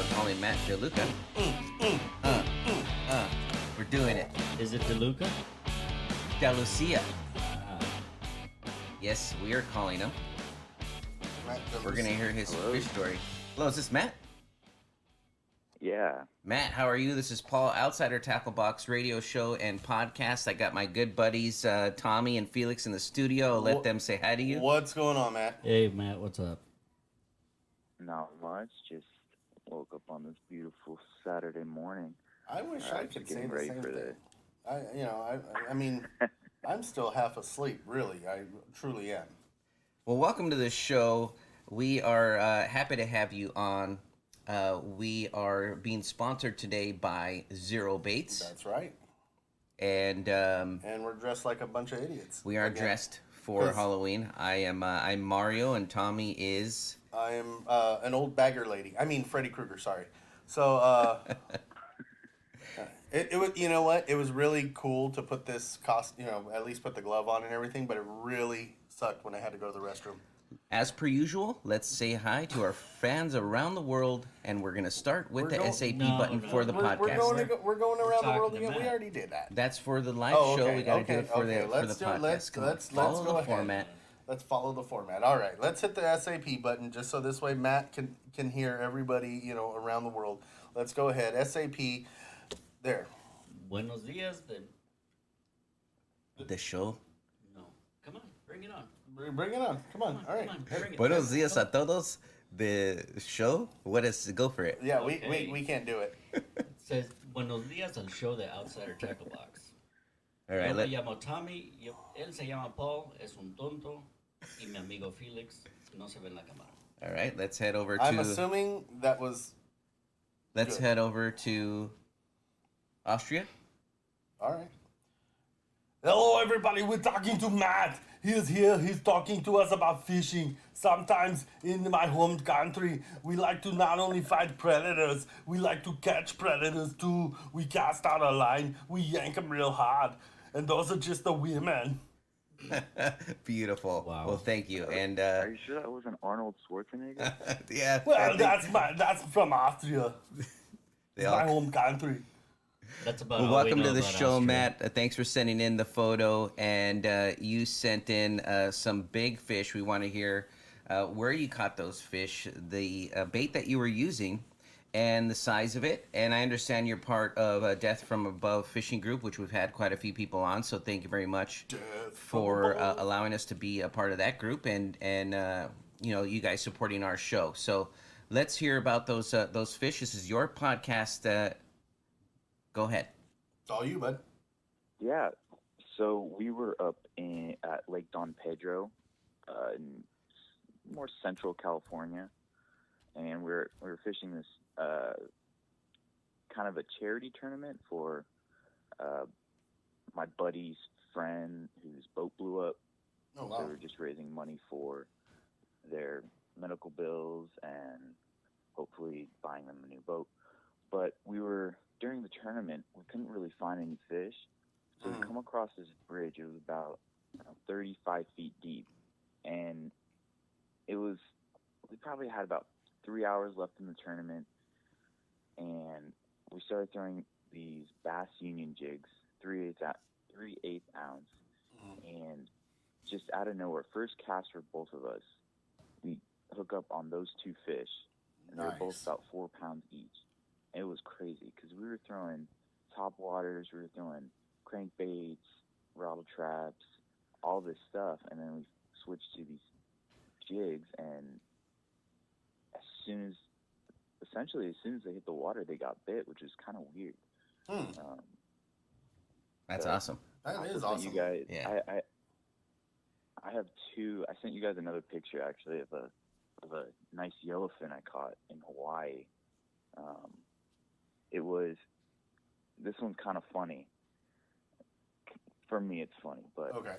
we're calling Matt Delucia. We're doing it. Is it DeLuca? Delucia. Ah, Yes, we are calling him. Matt Delucia. We're going to hear his fish story. Hello, is this Matt? Yeah. Matt, how are you? This is Paul, Outsider Tackle Box radio show and podcast. I got my good buddies Tommy and Felix in the studio. I'll let them say hi to you. What's going on, Matt? hey, Matt, what's up? Not much. Just woke up on this beautiful Saturday morning. I wish I just could say getting the ready same for thing. I mean, I'm still half asleep. Really, I truly am. Well, welcome to the show. We are happy to have you on. We are being sponsored today by Zero Baits, That's right. and And we're dressed like a bunch of idiots. we are Again. dressed for 'Cause- Halloween. I'm Mario, and Tommy is. I am an old bagger lady. I mean, Freddy Krueger. Sorry. So it was, you know what? It was really cool to put this at least put the glove on and everything. But it really sucked when I had to go to the restroom. As per usual, let's say hi to our fans around the world, and we're going to start with We're the going- SAP No, button no. for the podcast. We're going around the talking world to again. We Matt. already did that. That's for the live Oh, show. okay, We got to okay, do it for okay. the Let's do it. podcast. Come on, Let's follow go the ahead. format. Let's follow the format. All right, let's hit the SAP button just so this way Matt can hear everybody around the world. Let's go ahead. SAP. There. Buenos dias, then. The show. No. Come on, bring it on. Bring it on. Come on. All right. Come on, bring it. Buenos dias a todos. The show. What is? Go for it. Yeah, Okay. we can't do it. It says Buenos dias al show de Outsider Tackle Box. All Yo right. me llamo Tommy, él se llama Paul, es un tonto, y mi amigo Felix no se ve en la cámara. All right. Let's head over to. I'm assuming that was Let's good. head over to Austria. all right. Hello, everybody. We're talking to Matt. He's here. He's talking to us about fishing. Sometimes in my home country, we like to not only fight predators, we like to catch predators too. We cast out a line, we yank them real hard, and those are just the women. Beautiful. Wow. Well, thank you. And Are you sure that wasn't Arnold Schwarzenegger? yeah. I Well, think that's from Austria, they my all- home country. That's about Well, all we welcome know to the about show, Austria. Matt. Thanks for sending in the photo, and you sent in some big fish. We want to hear where you caught those fish, the bait that you were using, and the size of it. And I understand you're part of a Death from Above fishing group, which we've had quite a few people on. So thank you very much for allowing us to be a part of that group, and you guys supporting our show. So let's hear about those fish. This is your podcast. Go ahead. It's all you, bud. Yeah. So we were up at Lake Don Pedro, in more central California, and we were fishing this kind of a charity tournament for my buddy's friend whose boat blew up. Oh, So wow. we're just raising money for their medical bills and hopefully buying them a new boat. But during the tournament, we couldn't really find any fish. So we come across this bridge. It was about 35 feet deep. And we probably had about 3 hours left in the tournament. And we started throwing these Bass Union jigs, 3/8 ounce. And just out of nowhere, first cast for both of us, we hook up on those two fish, and they were both Nice. about 4 pounds each. And it was crazy because we were throwing top waters, we were throwing crankbaits, rattle traps, all this stuff, and then we switched to these jigs, and essentially as soon as they hit the water, they got bit, which is kind of weird. That's So- awesome. That I is sent awesome. You guys, Yeah. I have two. I sent you guys another picture actually of a nice yellowfin I caught in Hawaii. This one's kind of funny. For me, it's funny, but Okay.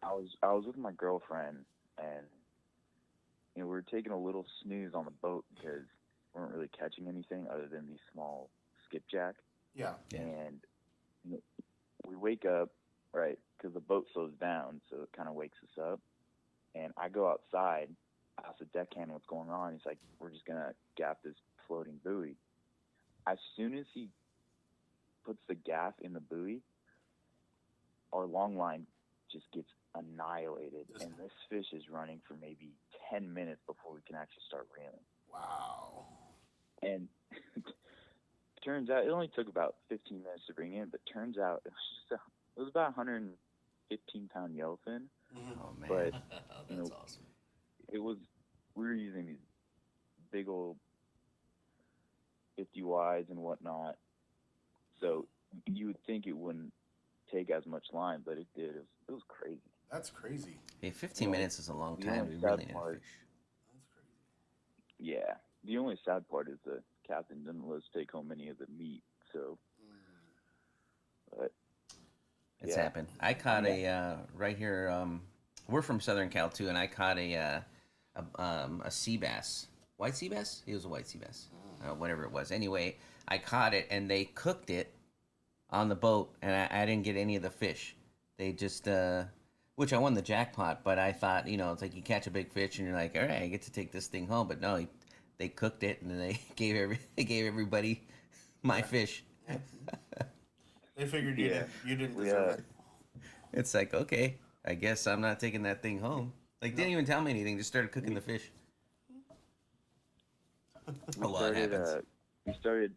I was with my girlfriend, and we were taking a little snooze on the boat because we weren't really catching anything other than these small skipjack. Yeah. Yeah. And we wake up, right, because the boat slows down, so it kind of wakes us up. And I go outside, ask the deckhand what's going on. He's like, we're just going to gap this floating buoy. As soon as he puts the gaff in the buoy, our long line just gets annihilated, and this fish is running for maybe 10 minutes before we can actually start reeling. Wow. And turns out it only took about 15 minutes to bring in, but turns out it was about 115-pound yellowfin. Oh man. But That's awesome. we were using these big old 50 wides and whatnot, so you would think it wouldn't take as much line, but it did. It was crazy. That's crazy. Hey, 15 Well, minutes is a long the time. only We sad really need a part- fish. That's crazy. Yeah. The only sad part is the captain didn't let us take home any of the meat, so. But It's yeah. happened. I caught a right here. We're from Southern Cal too, and I caught a sea bass, white sea bass. It was a white sea bass, whatever it was. Anyway, I caught it, and they cooked it on the boat, and I didn't get any of the fish. They just, which I won the jackpot, but I thought, it's like you catch a big fish, and you're like, all right, I get to take this thing home. But no, they cooked it, and then they gave everybody my fish. They figured Yeah. you didn't deserve it. It's like, okay, I guess I'm not taking that thing home. Like, didn't even tell me anything. Just started cooking the fish. A lot happens. We started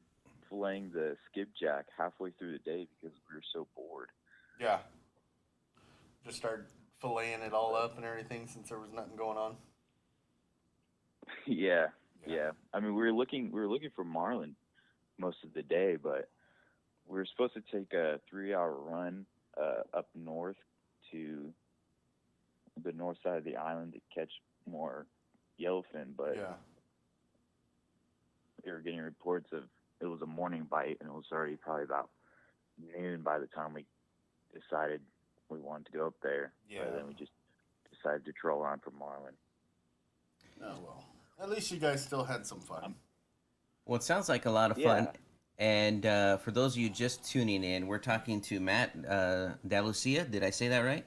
filleting the skipjack halfway through the day because we were so bored. Yeah. Just started filleting it all up and everything since there was nothing going on. Yeah. I mean, we were looking for marlin most of the day, but we were supposed to take a 3-hour run up north to the north side of the island to catch more yellowfin, but Yeah. we were getting reports of it was a morning bite, and it was already probably about noon by the time we decided we wanted to go up there. Yeah. But then we just decided to troll around for marlin. Oh, well. At least you guys still had some fun. Well, it sounds like a lot of fun. Yeah. And for those of you just tuning in, we're talking to Matt Delucia. Did I say that right?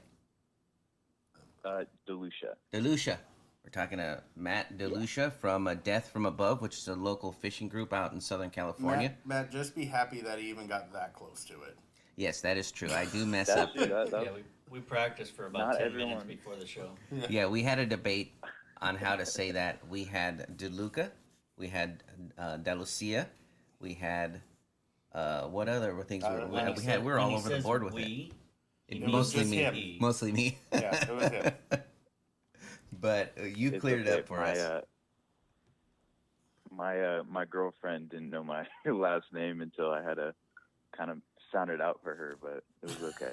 Delucia. Delucia. We're talking to Matt Delucia from Death from Above, which is a local fishing group out in Southern California. Matt, just be happy that he even got that close to it. Yes, that is true. I do mess up. Yeah, we practiced for about Not 10 minutes everyone- before the show. Yeah, we had a debate on how to say that. We had DeLuca, we had Delucia, we had what other things we were all over the board with it. It Mostly just me. him. Mostly me. Yeah, it was him. But you It's cleared it okay. up for us. My girlfriend didn't know my last name until I had to kind of sound it out for her, but it was okay.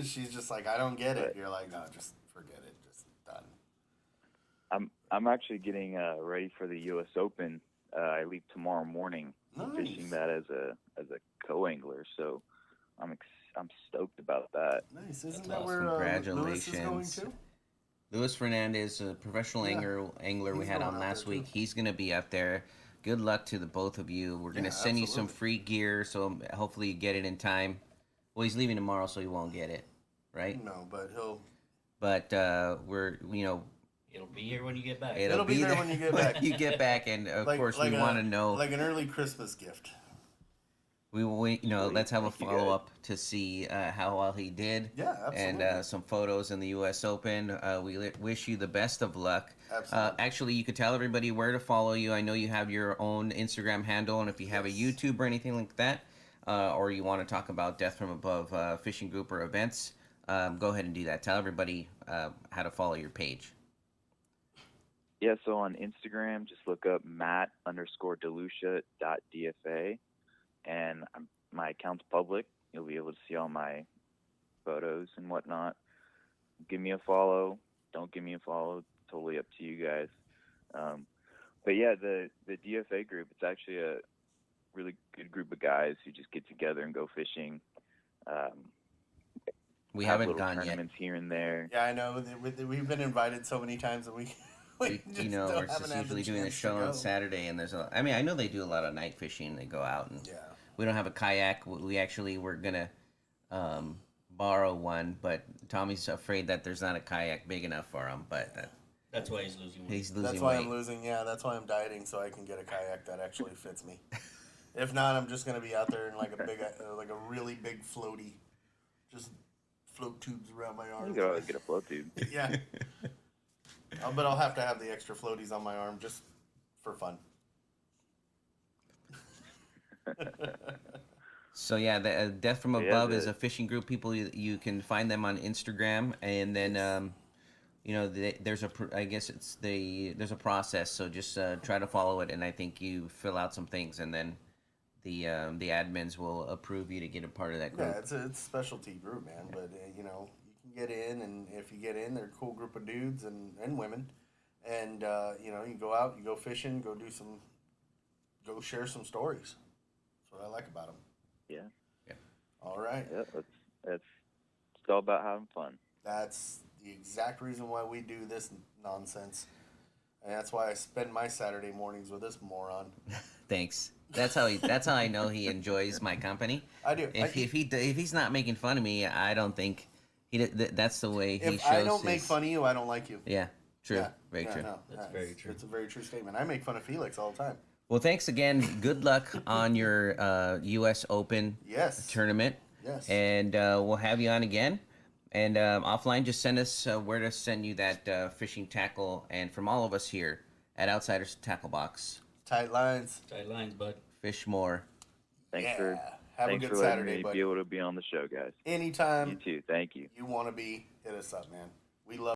She's just like, I don't get it. Right. You're like, no, just forget it. Just done. I'm actually getting ready for the U.S. Open. I leave tomorrow morning. I'm Nice. fishing that as a co-angler, so I'm stoked about that. Nice. Isn't That's that awesome. where Lewis is going Congratulations. to? Luis Fernandez, a professional angler we He's had going on out last there, week. too. He's going to be up there. Good luck to the both of you. We're going to Yeah, send you some absolutely. free gear, so hopefully you get it in time. Well, he's leaving tomorrow, so he won't get it, right? No, but he'll. But we're, It'll be here when you get back. It'll be there when you get back. you get back, and of course we want to know. like an early Christmas gift. We Sweet. let's have a Thank you, guys. follow up to see how well he did. Yeah, absolutely. And some photos in the U.S. Open. We wish you the best of luck. Absolutely. Actually, you could tell everybody where to follow you. I know you have your own Instagram handle, and if you have a Yes. YouTube or anything like that, or you want to talk about Death from Above fishing group or events, go ahead and do that. Tell everybody how to follow your page. Yeah, so on Instagram, just look up Matt_Delucia.dfa, and my account's public. You'll be able to see all my photos and whatnot. Give me a follow. Don't give me a follow. Totally up to you guys. But yeah, the DFA group, it's actually a really good group of guys who just get together and go fishing. We have haven't little gone yet. tournaments here and there. Yeah, I know. We've been invited so many times that we just still We're haven't just had the usually doing a chance to show on go. Saturday, and I mean, I know they do a lot of night fishing. They go out, and Yeah. we don't have a kayak. We actually were gonna borrow one, but Tommy's afraid that there's not a kayak big enough for him. But That's why he's losing weight. He's losing That's why weight. I'm losing. Yeah, that's why I'm dieting so I can get a kayak that actually fits me. If not, I'm just gonna be out there in like a really big floaty, just float tubes around my You arm. could always get a float tube. Yeah, but I'll have to have the extra floaties on my arm just for fun. So yeah, the Death from Yeah, Above is the- a fishing group. People you can find them on Instagram, and then there's I guess there's a process. So just try to follow it, and I think you fill out some things, and then the admins will approve you to get a part of that group. Yeah, it's a specialty group, man. But you can get in, and if you get in, they're a cool group of dudes and women, and you go out, you go fishing, go share some stories. That's what I like about them. Yeah. All right. Yeah. It's all about having fun. That's the exact reason why we do this nonsense. And that's why I spend my Saturday mornings with this moron. Thanks. That's how I know he enjoys my company. I do. If he's not making fun of me, I don't think that's the way he shows. If I don't make fun of you, I don't like you. Yeah, true. Yeah. Very true. No, That's very true. It's a very true statement. I make fun of Felix all the time. Well, thanks again. Good luck on your U.S. Open Yes. tournament. Yes. And we'll have you on again. And offline, just send us where to send you that fishing tackle. And from all of us here at Outsiders Tackle Box, Tight lines. Tight lines, bud. fish more. Thanks Yeah. for Have a thanks good for letting Saturday, me buddy. be able to be on the show, guys. Anytime You too. Thank you. you want to be, hit us up, man. We love